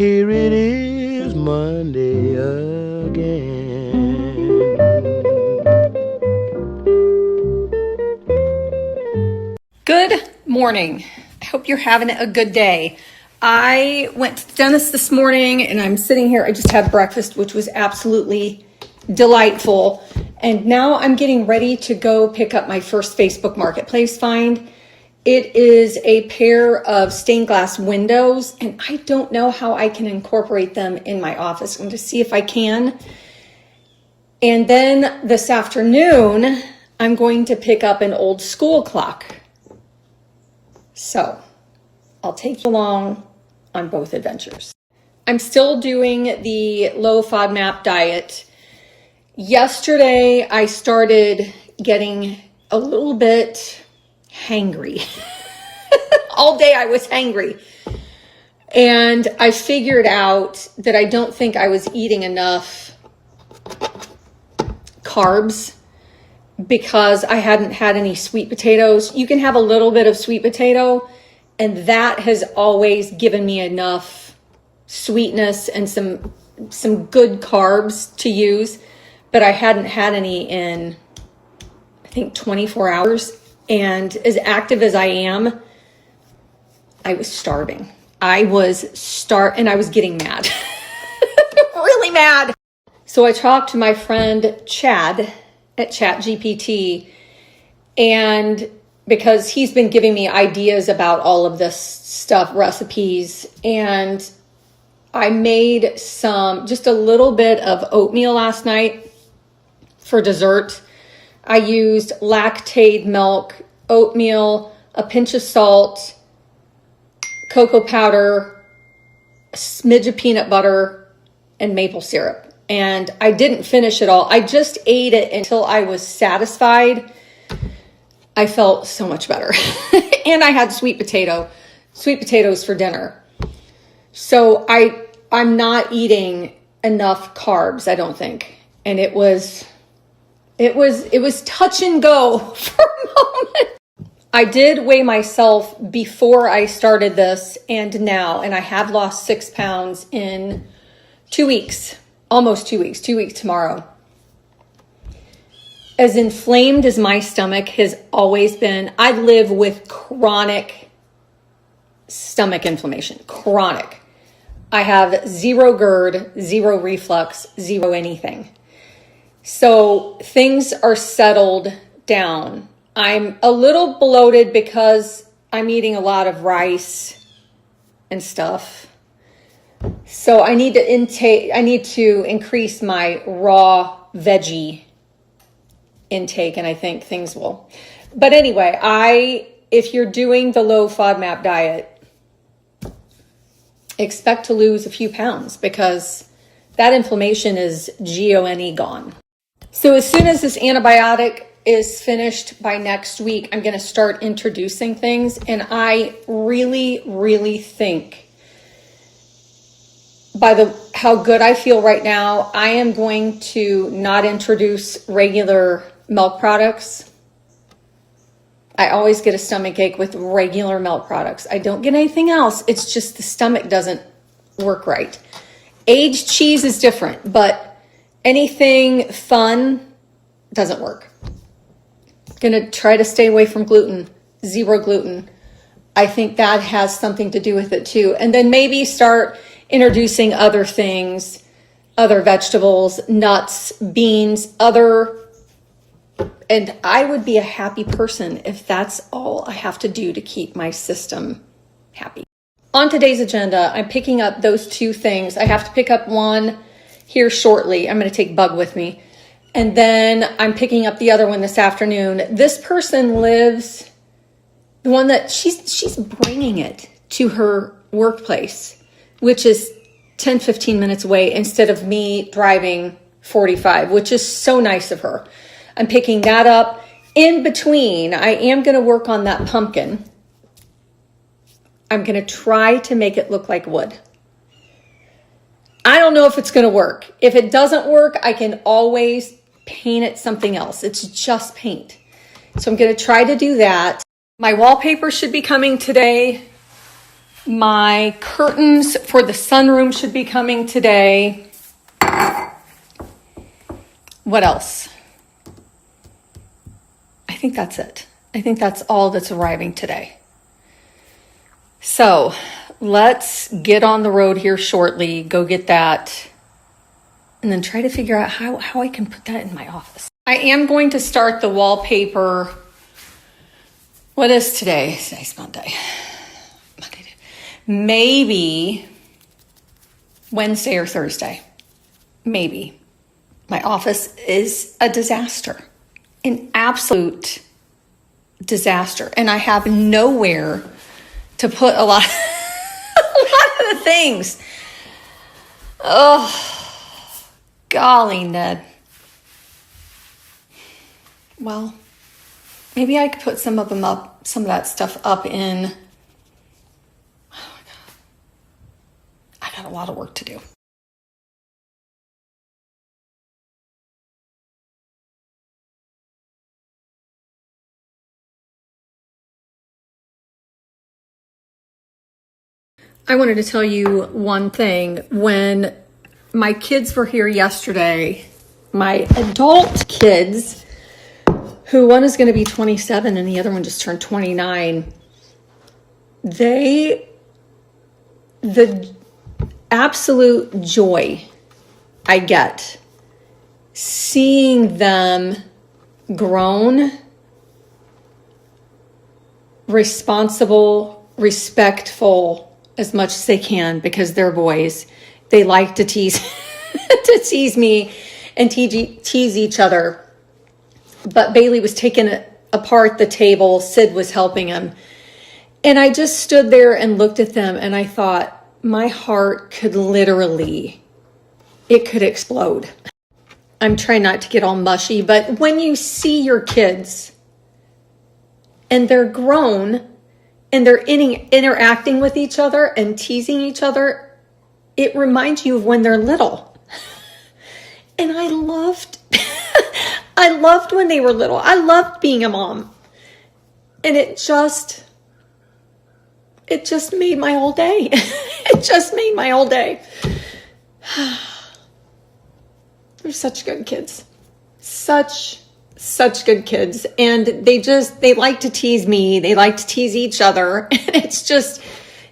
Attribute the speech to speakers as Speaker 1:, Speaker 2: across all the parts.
Speaker 1: Here it is Monday again.
Speaker 2: Good morning. I hope you're having a good day. I went to the dentist this morning and I'm sitting here. I just had breakfast, which was absolutely delightful. And now I'm getting ready to go pick up my first Facebook Marketplace find. It is a pair of stained glass windows, and I don't know how I can incorporate them in my office. I'm going to see if I can. And then this afternoon, I'm going to pick up an old school clock. So I'll take you along on both adventures. I'm still doing the low FODMAP diet. Yesterday, I started getting a little bit hangry. All day I was hangry. And I figured out that I don't think I was eating enough carbs because I hadn't had any sweet potatoes. You can have a little bit of sweet potato, and that has always given me enough sweetness and some good carbs to use. But I hadn't had any in, I think, 24 hours. And as active as I am, I was starving. I was and I was getting mad. Really mad. So I talked to my friend Chad at ChatGPT, and because he's been giving me ideas about all of this stuff, recipes, and I made just a little bit of oatmeal last night for dessert. I used lactate milk, oatmeal, a pinch of salt, cocoa powder, a smidge of peanut butter, and maple syrup. And I didn't finish it all. I just ate it until I was satisfied. I felt so much better. And I had sweet potatoes for dinner. So I'm not eating enough carbs, I don't think. And it was touch and go for a moment. I did weigh myself before I started this and now, and I have lost 6 pounds in 2 weeks, almost 2 weeks, 2 weeks tomorrow. As inflamed as my stomach has always been, I live with chronic stomach inflammation, chronic. I have zero GERD, zero reflux, zero anything. So things are settled down. I'm a little bloated because I'm eating a lot of rice and stuff. So I need to increase my raw veggie intake, and I think things will. But anyway, if you're doing the low FODMAP diet, expect to lose a few pounds because that inflammation is gone. So as soon as this antibiotic is finished by next week, I'm going to start introducing things. And I really, really think by how good I feel right now, I am going to not introduce regular milk products. I always get a stomach ache with regular milk products. I don't get anything else. It's just the stomach doesn't work right. Aged cheese is different, but anything fun doesn't work. Gonna try to stay away from gluten, zero gluten. I think that has something to do with it too. And then maybe start introducing other things, other vegetables, nuts, beans, and I would be a happy person if that's all I have to do to keep my system happy. On today's agenda, I'm picking up those two things. I have to pick up one here shortly. I'm going to take Bug with me. And then I'm picking up the other one this afternoon. This person lives, the one that she's bringing it to her workplace, which is 10, 15 minutes away instead of me driving 45, which is so nice of her. I'm picking that up. In between, I am going to work on that pumpkin. I'm going to try to make it look like wood. I don't know if it's going to work. If it doesn't work, I can always paint it something else. It's just paint. So I'm going to try to do that. My wallpaper should be coming today. My curtains for the sunroom should be coming today. What else? I think that's it. I think that's all that's arriving today. So let's get on the road here shortly, go get that, and then try to figure out how I can put that in my office. I am going to start the wallpaper. What is today? Today's Monday. Maybe Wednesday or Thursday. Maybe. My office is a disaster. An absolute disaster. And I have nowhere to put a lot of the things. Oh, golly, Ned. Well, maybe I could put some of that stuff up in. Oh my God. I got a lot of work to do. I wanted to tell you one thing. When my kids were here yesterday, my adult kids, who one is going to be 27 and the other one just turned 29, the absolute joy I get seeing them grown, responsible, respectful, as much as they can, because they're boys. They like to tease to tease me and tease each other. But Bailey was taking apart the table. Sid was helping him. And I just stood there and looked at them, and I thought, my heart could literally, it could explode. I'm trying not to get all mushy, but when you see your kids and they're grown and they're interacting with each other and teasing each other, it reminds you of when they're little. And I loved when they were little. I loved being a mom. And it just made my whole day. It just made my whole day. They're such good kids. Such good kids. And they like to tease me. They like to tease each other. And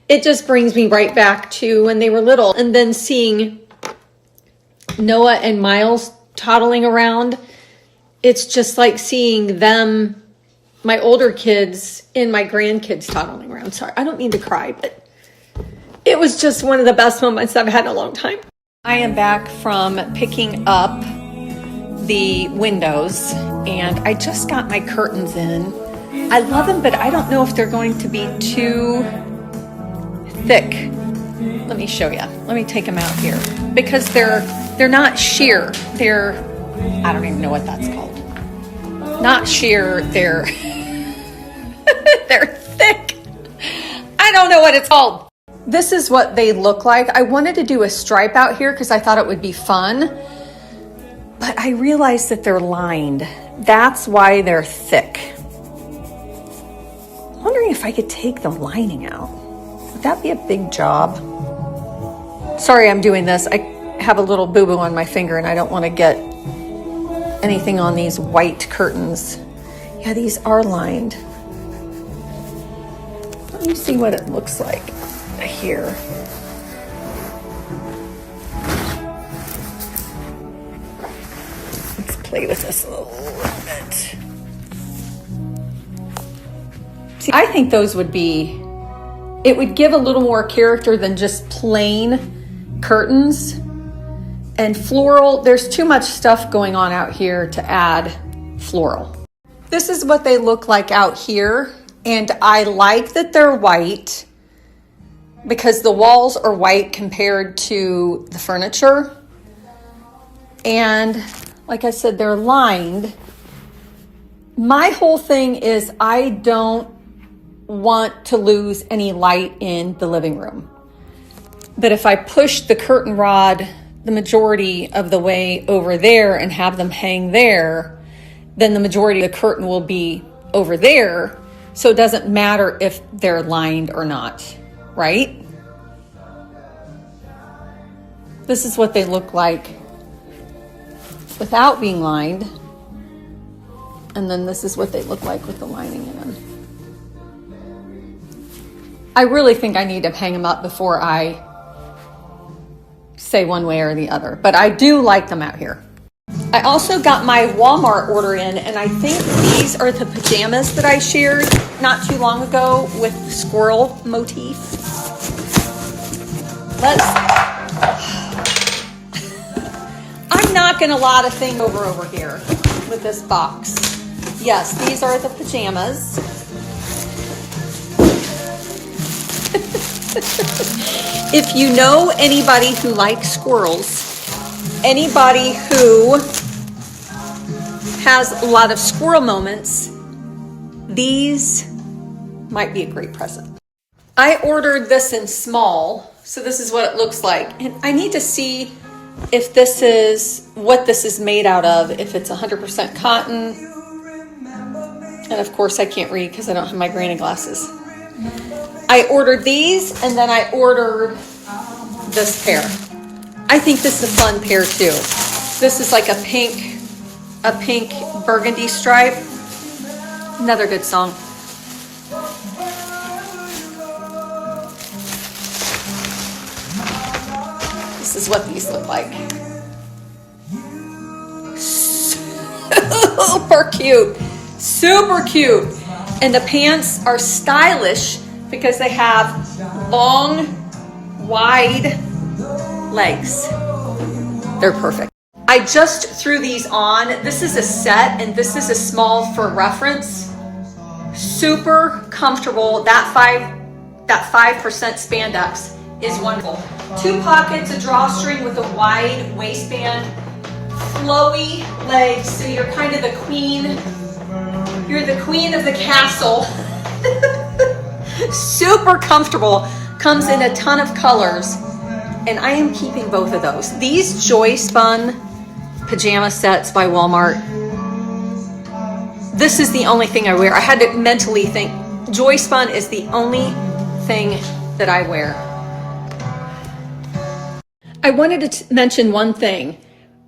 Speaker 2: it just brings me right back to when they were little. And then seeing Noah and Miles toddling around, it's just like seeing them, my older kids and my grandkids toddling around. Sorry, I don't mean to cry, but it was just one of the best moments I've had in a long time. I am back from picking up the windows, and I just got my curtains in. I love them, but I don't know if they're going to be too thick. Let me show you. Let me take them out here, because they're not sheer. They're, I don't even know what that's called. Not sheer. They're they're thick. I don't know what it's called. This is what they look like. I wanted to do a stripe out here because I thought it would be fun, but I realized that they're lined. That's why they're thick. I'm wondering if I could take the lining out. Would that be a big job? Sorry, I'm doing this. I have a little boo-boo on my finger and I don't want to get anything on these white curtains. Yeah, these are lined. Let me see what it looks like here. Let's play with this a little bit. See, I think those would be, it would give a little more character than just plain curtains. And floral, there's too much stuff going on out here to add floral. This is what they look like out here. And I like that they're white because the walls are white compared to the furniture. And like I said, they're lined. My whole thing is I don't want to lose any light in the living room. But if I push the curtain rod the majority of the way over there and have them hang there, then the majority of the curtain will be over there. So it doesn't matter if they're lined or not. right? This is what they look like without being lined. And then this is what they look like with the lining in them. I really think I need to hang them up before I say one way or the other, but I do like them out here. I also got my Walmart order in, and I think these are the pajamas that I shared not too long ago with the squirrel motif. I'm knocking a lot of things over here with this box. Yes, these are the pajamas. If you know anybody who likes squirrels, anybody who has a lot of squirrel moments, these might be a great present. I ordered this in small, so this is what it looks like. And I need to see if this is what this is made out of, if it's 100% cotton. And of course I can't read because I don't have my granny glasses. I ordered these, and then I ordered this pair. I think this is a fun pair too. This is like a pink burgundy stripe. Another good song. This is what these look like. Super cute. Super cute. And the pants are stylish because they have long, wide legs. They're perfect. I just threw these on. This is a set and this is a small for reference. Super comfortable. That 5% spandex is wonderful. 2 pockets, a drawstring with a wide waistband, flowy legs, so you're kind of the queen. You're the queen of the castle. Super comfortable. Comes in a ton of colors. And I am keeping both of those. These Joy Spun pajama sets by Walmart. This is the only thing I wear. I had to mentally think, Joy Spun is the only thing that I wear. I wanted to mention one thing.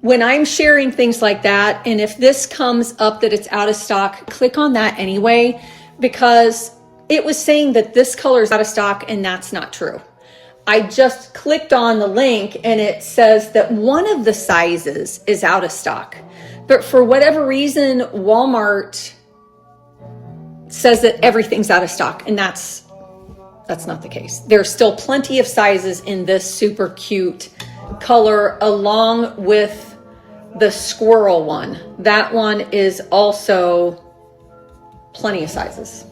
Speaker 2: When I'm sharing things like that, and if this comes up that it's out of stock, click on that anyway, because it was saying that this color is out of stock, and that's not true. I just clicked on the link and it says that one of the sizes is out of stock. But for whatever reason, Walmart says that everything's out of stock, and that's not the case. There's still plenty of sizes in this super cute color along with the squirrel one. That one is also plenty of sizes.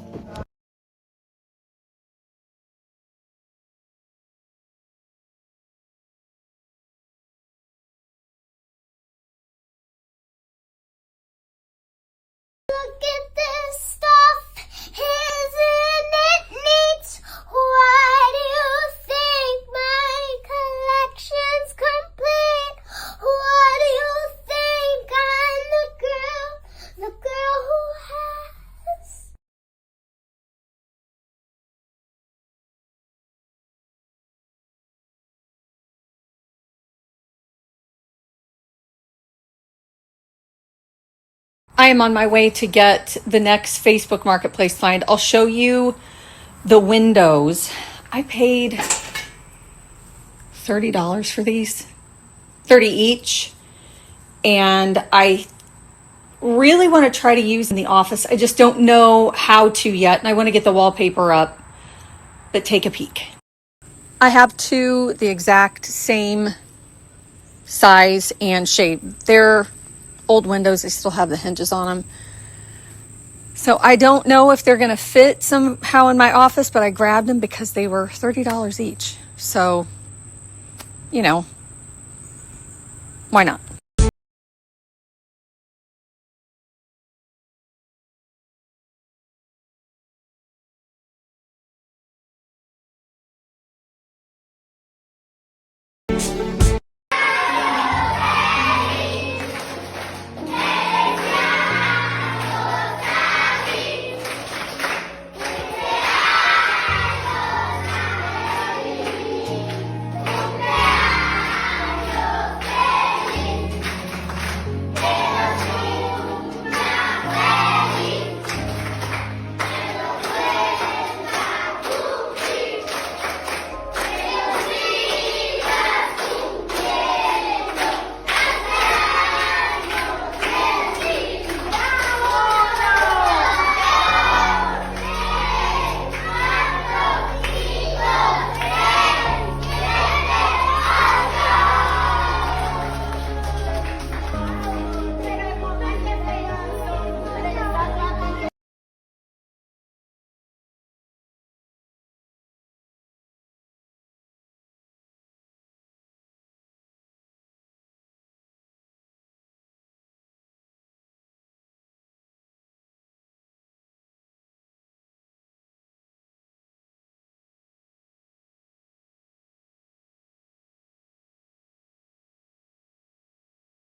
Speaker 3: Look at this stuff, isn't it neat? Why do you think my collection's complete? What do you think? I'm the girl who has.
Speaker 2: I am on my way to get the next Facebook Marketplace find. I'll show you the windows. I paid $30 for these, 30 each. And I really want to try to use in the office. I just don't know how to yet. And I want to get the wallpaper up, but take a peek. I have 2 the exact same size and shape. They're old windows. They still have the hinges on them. So I don't know if they're going to fit somehow in my office, but I grabbed them because they were $30 each. So, you know, why not?